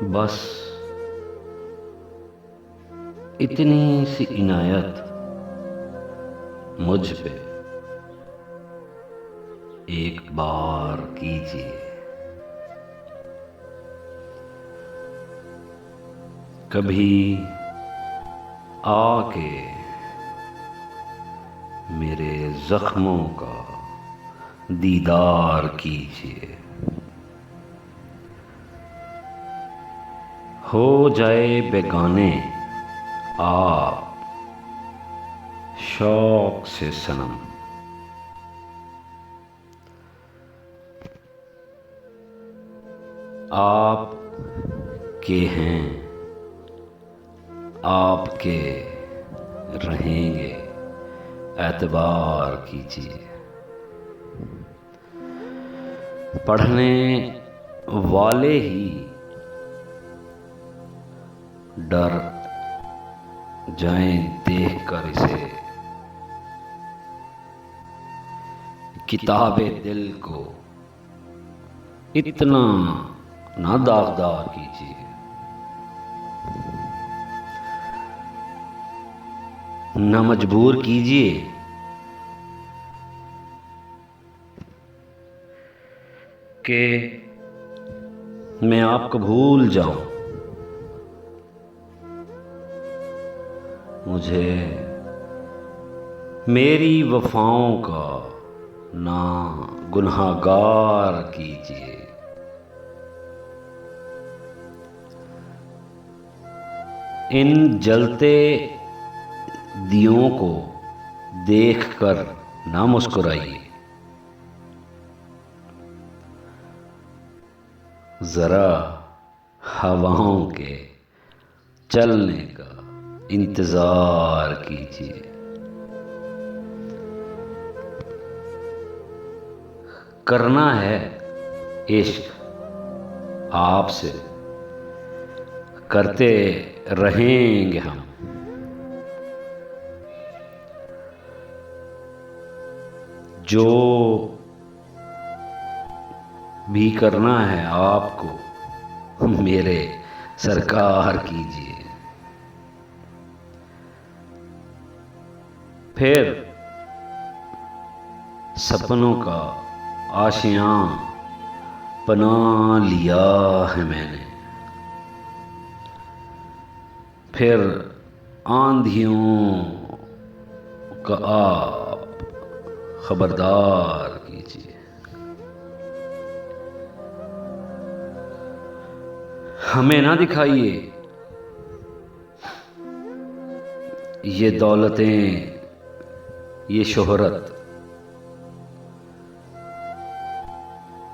बस इतनी सी इनायत मुझ पे एक बार कीजिए। कभी आके मेरे जख्मों का दीदार कीजिए। हो जाए बेगाने आप शौक से सनम। आप के हैं, आपके रहेंगे, एतबार कीजिए। पढ़ने वाले ही डर जाएं देखकर इसे, किताबे दिल को इतना ना दागदार कीजिए। न मजबूर कीजिए कि मैं आपको भूल जाऊं। मुझे मेरी वफाओं का ना गुनहगार कीजिए। इन जलते दियों को देखकर ना मुस्कुराइए। जरा हवाओं के चलने का इंतजार कीजिए। करना है इश्क आपसे, करते रहेंगे हम। जो भी करना है आपको मेरे सरकार कीजिए। फिर सपनों का आशियां बना लिया है मैंने। फिर आंधियों का आप खबरदार कीजिए। हमें ना दिखाइए ये दौलतें, ये शोहरत।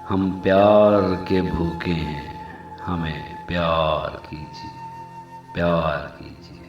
हम प्यार के भूखे हैं, हमें प्यार कीजिए, प्यार कीजिए।